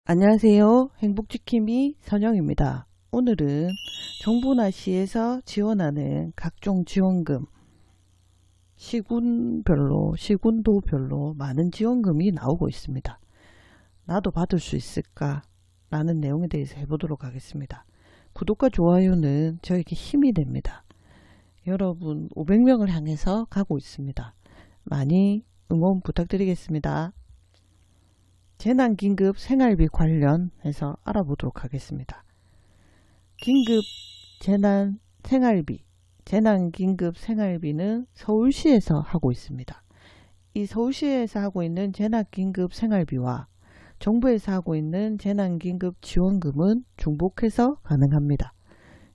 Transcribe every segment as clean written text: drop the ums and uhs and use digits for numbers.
안녕하세요. 행복지킴이 선영입니다. 오늘은 정부나 시에서 지원하는 각종 지원금, 시군도별로 많은 지원금이 나오고 있습니다. 나도 받을 수 있을까? 라는 내용에 대해서 해보도록 하겠습니다. 구독과 좋아요는 저에게 힘이 됩니다. 여러분 500명을 향해서 가고 있습니다. 많이 응원 부탁드리겠습니다. 재난긴급 생활비 관련해서 알아보도록 하겠습니다. 긴급 재난 생활비, 재난긴급 생활비는 서울시에서 하고 있습니다. 이 서울시에서 하고 있는 재난긴급 생활비와 정부에서 하고 있는 재난긴급 지원금은 중복해서 가능합니다.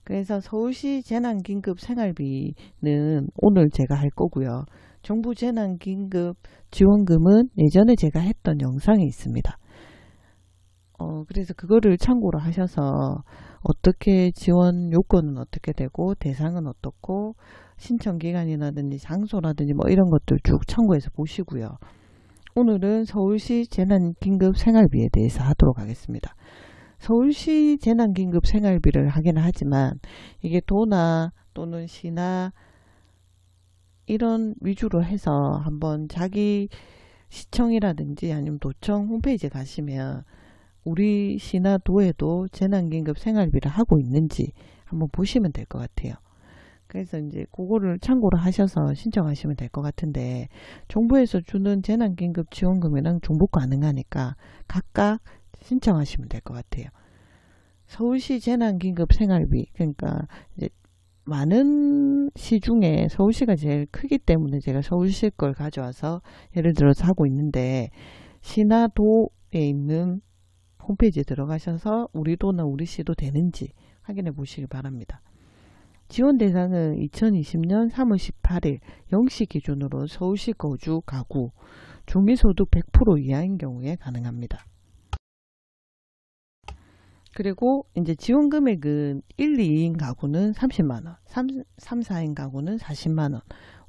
그래서 서울시 재난긴급 생활비는 오늘 제가 할 거고요. 정부 재난긴급 지원금은 예전에 제가 했던 영상이 있습니다. 그래서 그거를 참고로 하셔서 어떻게 지원 요건은 어떻게 되고 대상은 어떻고 신청기간이라든지 장소라든지 뭐 이런 것들 쭉 참고해서 보시고요. 오늘은 서울시 재난긴급 생활비에 대해서 하도록 하겠습니다. 서울시 재난긴급 생활비를 하기는 하지만 이게 도나 또는 시나 이런 위주로 해서 한번 자기 시청이라든지 아니면 도청 홈페이지에 가시면 우리 시나 도에도 재난긴급 생활비를 하고 있는지 한번 보시면 될 것 같아요. 그래서 이제 그거를 참고로 하셔서 신청하시면 될 것 같은데, 정부에서 주는 재난긴급 지원금이랑 중복 가능하니까 각각 신청하시면 될 것 같아요. 서울시 재난긴급 생활비, 그러니까 이제 많은 시 중에 서울시가 제일 크기 때문에 제가 서울시 걸 가져와서 예를 들어서 하고 있는데, 시나 도에 있는 홈페이지에 들어가셔서 우리 도나 우리 시도 되는지 확인해 보시기 바랍니다. 지원 대상은 2020년 3월 18일 0시 기준으로 서울시 거주 가구 중위소득 100% 이하인 경우에 가능합니다. 그리고 이제 지원 금액은 1, 2인 가구는 30만원, 3, 4인 가구는 40만원,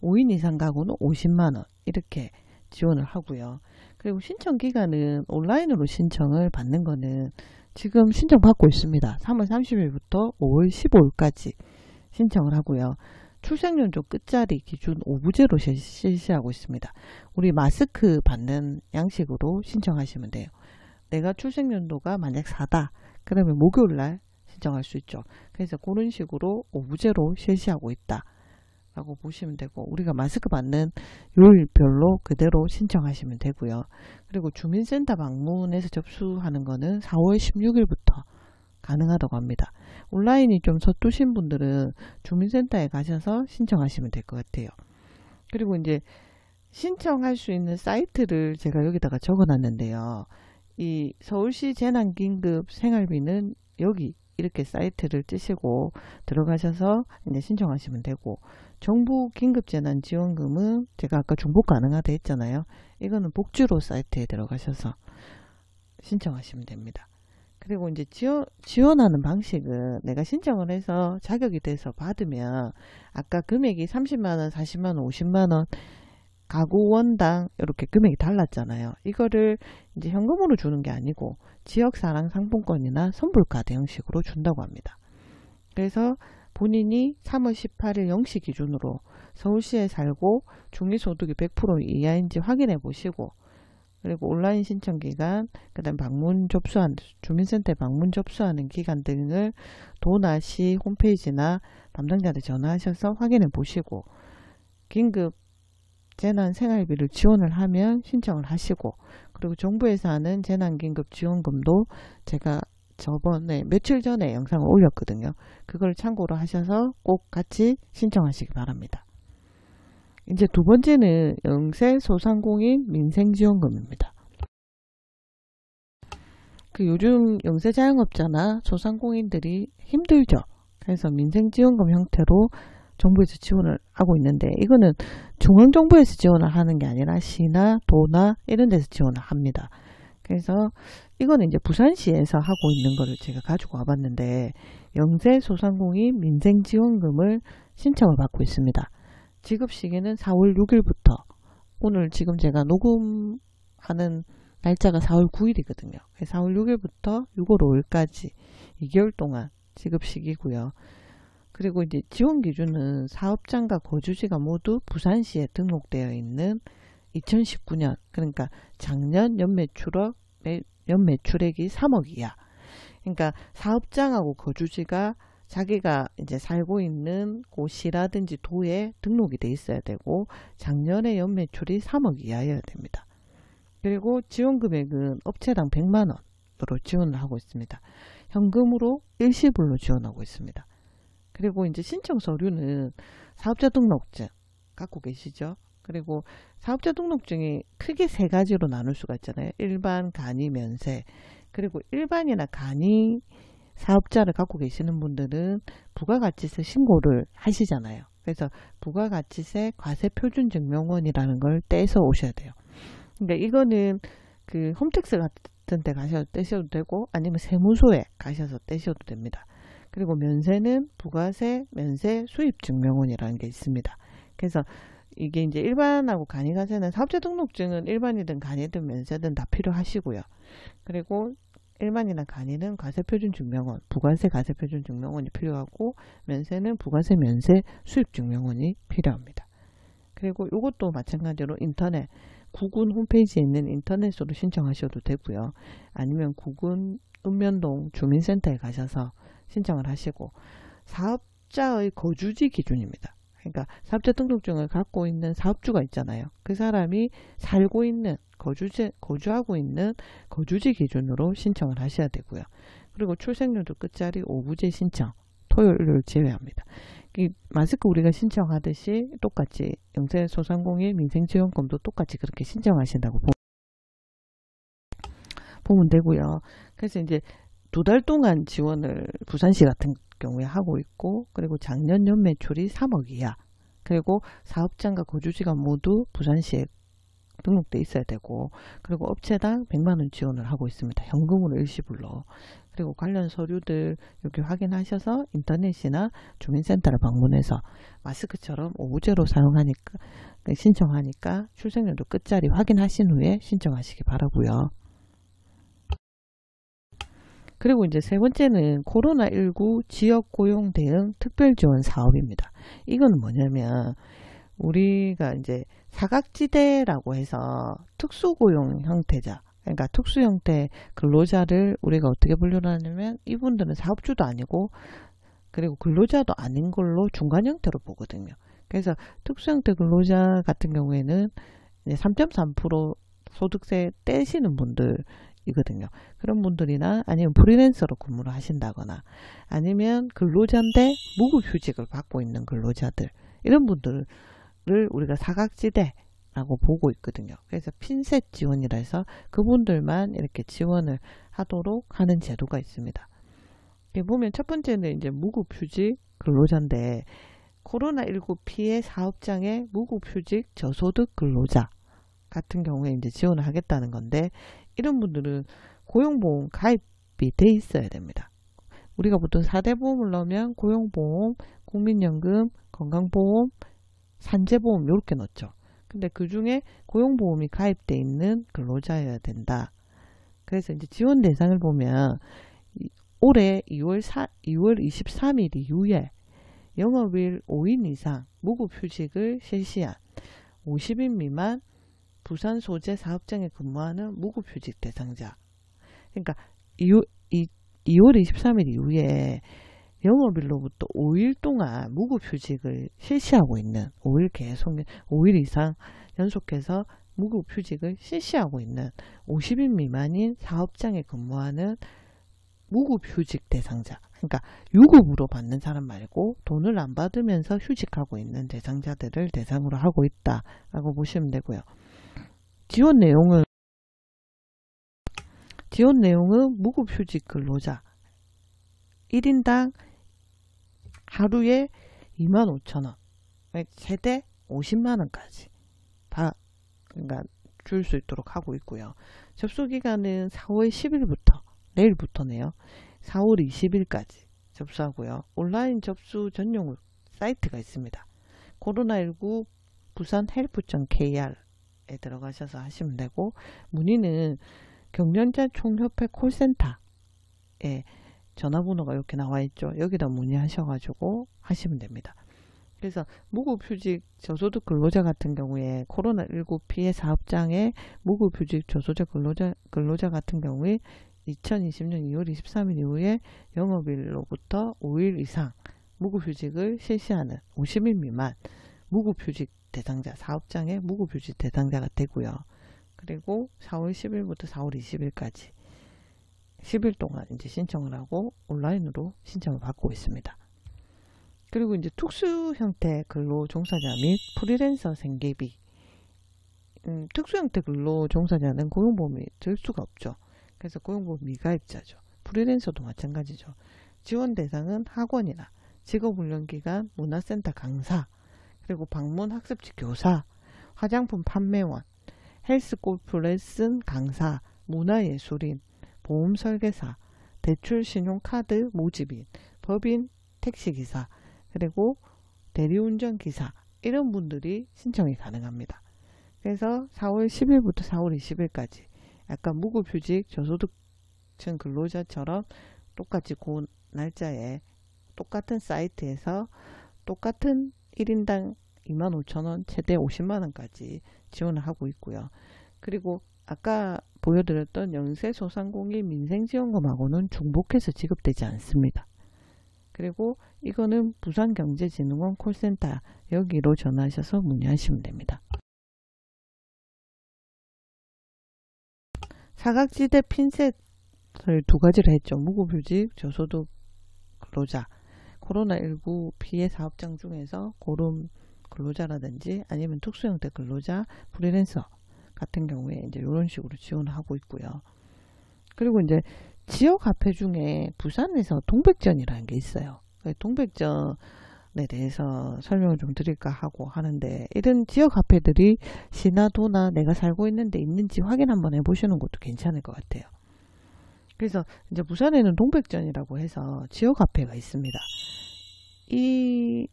5인 이상 가구는 50만원 이렇게 지원을 하고요. 그리고 신청 기간은 온라인으로 신청을 받는 거는 지금 신청 받고 있습니다. 3월 30일부터 5월 15일까지 신청을 하고요. 출생연도 끝자리 기준 5부제로 실시하고 있습니다. 우리 마스크 받는 양식으로 신청하시면 돼요. 내가 출생연도가 만약 4다 그러면 목요일날 신청할 수 있죠. 그래서 그런 식으로 5부제로 실시하고 있다 라고 보시면 되고, 우리가 마스크 받는 요일별로 그대로 신청하시면 되고요. 그리고 주민센터 방문해서 접수하는 거는 4월 16일부터 가능하다고 합니다. 온라인이 좀 서투신 분들은 주민센터에 가셔서 신청하시면 될 것 같아요. 그리고 이제 신청할 수 있는 사이트를 제가 여기다가 적어 놨는데요. 이 서울시 재난긴급 생활비는 여기 이렇게 사이트를 뜨시고 들어가셔서 이제 신청하시면 되고, 정부 긴급재난지원금은 제가 아까 중복 가능하다 했잖아요. 이거는 복지로 사이트에 들어가셔서 신청하시면 됩니다. 그리고 이제 지원하는 방식은 내가 신청을 해서 자격이 돼서 받으면 아까 금액이 30만원, 40만원, 50만원 가구 원당 이렇게 금액이 달랐잖아요. 이거를 이제 현금으로 주는 게 아니고 지역사랑 상품권이나 선불카드 형식으로 준다고 합니다. 그래서 본인이 3월 18일 0시 기준으로 서울시에 살고 중위소득이 100% 이하인지 확인해 보시고, 그리고 온라인 신청 기간, 그 다음 주민센터에 방문 접수하는 기간 등을 도나 시 홈페이지나 담당자한테 전화하셔서 확인해 보시고, 긴급 재난 생활비를 지원을 하면 신청을 하시고, 그리고 정부에서 하는 재난긴급 지원금도 제가 저번에 며칠 전에 영상을 올렸거든요. 그걸 참고로 하셔서 꼭 같이 신청하시기 바랍니다. 이제 두 번째는 영세 소상공인 민생지원금입니다. 요즘 영세 자영업자나 소상공인들이 힘들죠. 그래서 민생지원금 형태로 정부에서 지원을 하고 있는데, 이거는 중앙정부에서 지원을 하는 게 아니라 시나 도나 이런 데서 지원을 합니다. 그래서 이거는 이제 부산시에서 하고 있는 거를 제가 가지고 와봤는데, 영세 소상공인 민생지원금을 신청을 받고 있습니다. 지급 시기는 4월 6일부터 오늘 지금 제가 녹음하는 날짜가 4월 9일이거든요. 4월 6일부터 6월 5일까지 2개월 동안 지급식이고요. 그리고 이제 지원 기준은 사업장과 거주지가 모두 부산시에 등록되어 있는 2019년, 그러니까 작년 연매출액이 3억 이하. 그러니까 사업장하고 거주지가 자기가 이제 살고 있는 곳이라든지 도에 등록이 돼 있어야 되고 작년에 연매출이 3억 이하여야 됩니다. 그리고 지원 금액은 업체당 100만 원으로 지원을 하고 있습니다. 현금으로 일시불로 지원하고 있습니다. 그리고 이제 신청 서류는 사업자 등록증 갖고 계시죠? 그리고 사업자 등록증이 크게 세 가지로 나눌 수가 있잖아요. 일반, 간이, 면세. 그리고 일반이나 간이 사업자를 갖고 계시는 분들은 부가가치세 신고를 하시잖아요. 그래서 부가가치세 과세표준증명원이라는 걸 떼서 오셔야 돼요. 그러니까 이거는 그 홈택스 같은 데 가셔서 떼셔도 되고 아니면 세무소에 가셔서 떼셔도 됩니다. 그리고 면세는 부가세 면세 수입증명원이라는 게 있습니다. 그래서 이게 이제 일반하고 간이가세는 사업자 등록증은 일반이든 간이든 면세든 다 필요하시고요. 그리고 일반이나 간이는 과세표준증명원, 부가세 과세표준증명원이 필요하고 면세는 부가세 면세 수입증명원이 필요합니다. 그리고 이것도 마찬가지로 인터넷, 구군 홈페이지에 있는 인터넷으로 신청하셔도 되고요. 아니면 구군 읍면동 주민센터에 가셔서 신청을 하시고 사업자의 거주지 기준입니다. 그러니까 사업자 등록증을 갖고 있는 사업주가 있잖아요. 그 사람이 살고 있는 거주하고 있는 거주지 기준으로 신청을 하셔야 되고요. 그리고 출생연도 끝자리 5부제 신청 토요일 일요일 제외합니다. 이 마스크 우리가 신청하듯이 똑같이 영세소상공인 민생지원금도 똑같이 그렇게 신청하신다고 보면 되고요. 그래서 이제 2달 동안 지원을 부산시 같은 경우에 하고 있고, 그리고 작년 연매출이 3억 이하, 그리고 사업장과 거주지가 모두 부산시에 등록돼 있어야 되고, 그리고 업체당 100만원 지원을 하고 있습니다. 현금으로 일시불로. 그리고 관련 서류들 여기 확인하셔서 인터넷이나 주민센터를 방문해서 마스크처럼 5부제로 사용하니까 신청하니까 출생연도 끝자리 확인하신 후에 신청하시기 바라고요. 그리고 이제 세 번째는 코로나19 지역고용 대응 특별지원 사업입니다. 이건 뭐냐면 우리가 이제 사각지대라고 해서 특수고용 형태자, 그러니까 특수 형태 근로자를 우리가 어떻게 분류를 하냐면 이분들은 사업주도 아니고 그리고 근로자도 아닌 걸로 중간 형태로 보거든요. 그래서 특수 형태 근로자 같은 경우에는 3.3% 소득세 떼시는 분들 이거든요. 그런 분들이나 아니면 프리랜서로 근무를 하신다거나 아니면 근로자인데 무급휴직을 받고 있는 근로자들, 이런 분들을 우리가 사각지대라고 보고 있거든요. 그래서 핀셋 지원이라 해서 그분들만 이렇게 지원을 하도록 하는 제도가 있습니다. 여기 보면 첫 번째는 이제 무급휴직 근로자인데 코로나19 피해 사업장의 무급휴직 저소득 근로자 같은 경우에 이제 지원을 하겠다는 건데, 이런 분들은 고용보험 가입이 돼 있어야 됩니다. 우리가 보통 4대 보험을 넣으면 고용보험, 국민연금, 건강보험, 산재보험 이렇게 넣죠. 근데 그 중에 고용보험이 가입돼 있는 근로자여야 된다. 그래서 이제 지원 대상을 보면 올해 2월 23일 이후에 영업일 5인 이상 무급휴직을 실시한 50인 미만 부산 소재 사업장에 근무하는 무급휴직 대상자. 그러니까 2월 23일 이후에 영업일로부터 5일 동안 무급휴직을 실시하고 있는 5일 이상 연속해서 무급휴직을 실시하고 있는 50인 미만인 사업장에 근무하는 무급휴직 대상자. 그러니까 유급으로 받는 사람 말고 돈을 안 받으면서 휴직하고 있는 대상자들을 대상으로 하고 있다라고 보시면 되고요. 지원 내용은 무급휴직 근로자 1인당 하루에 25,000원, 최대 50만원까지 그러니까 줄 수 있도록 하고 있고요. 접수기간은 4월 10일부터, 내일부터네요. 4월 20일까지 접수하고요. 온라인 접수 전용 사이트가 있습니다. 코로나19 부산 헬프.kr 들어가셔서 하시면 되고, 문의는 경련자 총협회 콜센터에 전화번호가 이렇게 나와 있죠. 여기다 문의하셔가지고 하시면 됩니다. 그래서 무급휴직 저소득 근로자 같은 경우에 코로나19 피해 사업장의 무급휴직 저소득 근로자 같은 경우에 2020년 2월 23일 이후에 영업일로부터 5일 이상 무급휴직을 실시하는 50일 미만 무급휴직 대상자, 사업장의 무급휴직 대상자가 되고요. 그리고 4월 10일부터 4월 20일까지 10일 동안 이제 신청을 하고 온라인으로 신청을 받고 있습니다. 그리고 이제 특수 형태 근로 종사자 및 프리랜서 생계비, 특수 형태 근로 종사자는 고용보험이 들 수가 없죠. 그래서 고용보험 미가입자죠. 프리랜서도 마찬가지죠. 지원 대상은 학원이나 직업훈련기관, 문화센터 강사, 그리고 방문 학습지 교사, 화장품 판매원, 헬스 골프 레슨 강사, 문화예술인, 보험 설계사, 대출 신용카드 모집인, 법인, 택시기사, 그리고 대리운전기사, 이런 분들이 신청이 가능합니다. 그래서 4월 10일부터 4월 20일까지 약간 무급휴직 저소득층 근로자처럼 똑같이 그 날짜에 똑같은 사이트에서 똑같은 1인당 25,000원, 최대 50만원까지 지원을 하고 있고요. 그리고 아까 보여드렸던 영세소상공인 민생지원금하고는 중복해서 지급되지 않습니다. 그리고 이거는 부산경제진흥원 콜센터 여기로 전화하셔서 문의하시면 됩니다. 사각지대 핀셋을 두 가지를 했죠. 무급휴직 저소득 근로자, 코로나19 피해 사업장 중에서 고름 근로자라든지 아니면 특수형태 근로자, 프리랜서 같은 경우에 이제 이런 식으로 지원을 하고 있고요. 그리고 이제 지역 화폐 중에 부산에서 동백전이라는 게 있어요. 동백전에 대해서 설명을 좀 드릴까 하고 하는데, 이런 지역 화폐들이 시나도나 내가 살고 있는 데 있는지 확인 한번 해보시는 것도 괜찮을 것 같아요. 그래서 이제 부산에는 동백전이라고 해서 지역 화폐가 있습니다. 이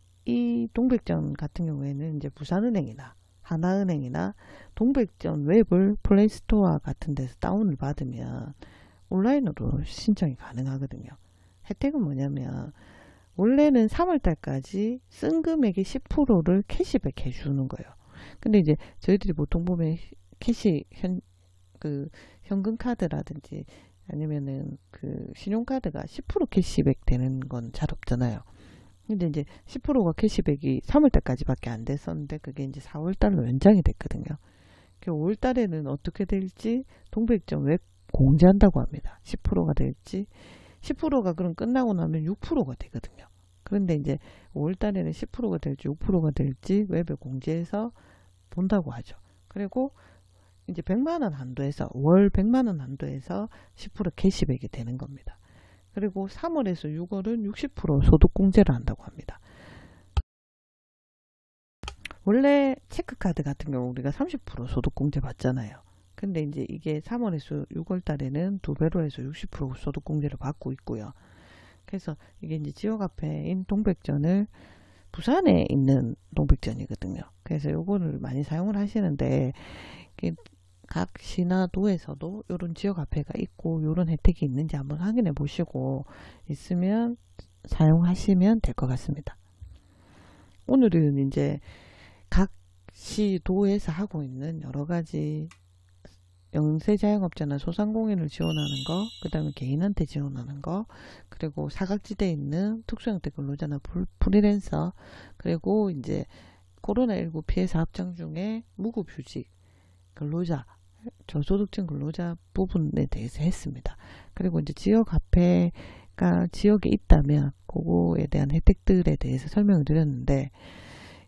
동백전 같은 경우에는 이제 부산은행이나 하나은행이나 동백전 웹을 플레이스토어 같은 데서 다운을 받으면 온라인으로 신청이 가능하거든요. 혜택은 뭐냐면 원래는 3월달까지 쓴 금액의 10%를 캐시백 해주는 거예요. 근데 이제 저희들이 보통 보면 현금 카드라든지 아니면은 신용카드가 10% 캐시백 되는 건 잘 없잖아요. 근데 이제 10%가 캐시백이 3월달까지 밖에 안 됐었는데 그게 이제 4월달로 연장이 됐거든요. 5월달에는 어떻게 될지 동백전 웹 공지한다고 합니다. 10%가 될지, 10%가 그럼 끝나고 나면 6%가 되거든요. 그런데 이제 5월달에는 10%가 될지 6%가 될지 웹에 공지해서 본다고 하죠. 그리고 이제 100만원 한도에서 월 100만원 한도에서 10% 캐시백이 되는 겁니다. 그리고 3월에서 6월은 60% 소득공제를 한다고 합니다. 원래 체크카드 같은 경우 우리가 30% 소득공제 받잖아요. 근데 이제 이게 3월에서 6월 달에는 2배로 해서 60% 소득공제를 받고 있고요. 그래서 이게 이제 지역화폐인 동백전을 부산에 있는 동백전이거든요. 그래서 요거를 많이 사용을 하시는데, 각 시나도에서도 이런 지역화폐가 있고 이런 혜택이 있는지 한번 확인해 보시고 있으면 사용하시면 될 것 같습니다. 오늘은 이제 각 시도에서 하고 있는 여러가지 영세자영업자나 소상공인을 지원하는 거, 그 다음에 개인한테 지원하는 거, 그리고 사각지대에 있는 특수형태 근로자나 프리랜서, 그리고 이제 코로나19 피해 사업장 중에 무급휴직 근로자, 저소득층 근로자 부분에 대해서 했습니다. 그리고 이제 지역화폐가 지역에 있다면 그거에 대한 혜택들에 대해서 설명을 드렸는데,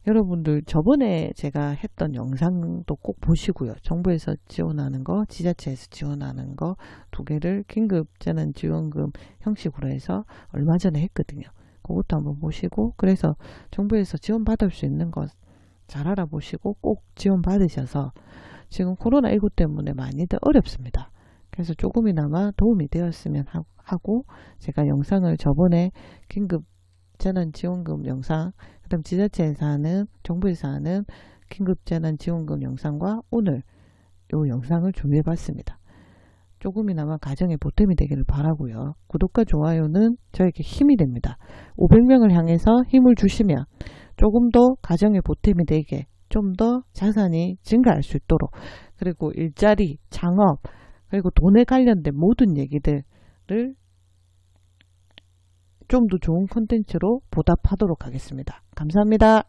여러분들 저번에 제가 했던 영상도 꼭 보시고요. 정부에서 지원하는 거, 지자체에서 지원하는 거 두 개를 긴급재난지원금 형식으로 해서 얼마 전에 했거든요. 그것도 한번 보시고, 그래서 정부에서 지원받을 수 있는 거 잘 알아보시고 꼭 지원받으셔서, 지금 코로나19 때문에 많이들 어렵습니다. 그래서 조금이나마 도움이 되었으면 하고, 제가 영상을 저번에 긴급 재난지원금 영상, 그 다음 지자체에서 하는, 정부에서 하는 긴급재난지원금 영상과 오늘 이 영상을 준비해 봤습니다. 조금이나마 가정에 보탬이 되기를 바라고요. 구독과 좋아요는 저에게 힘이 됩니다. 500명을 향해서 힘을 주시면 조금 더 가정에 보탬이 되게 좀 더 자산이 증가할 수 있도록, 그리고 일자리, 창업, 그리고 돈에 관련된 모든 얘기들을 좀 더 좋은 콘텐츠로 보답하도록 하겠습니다. 감사합니다.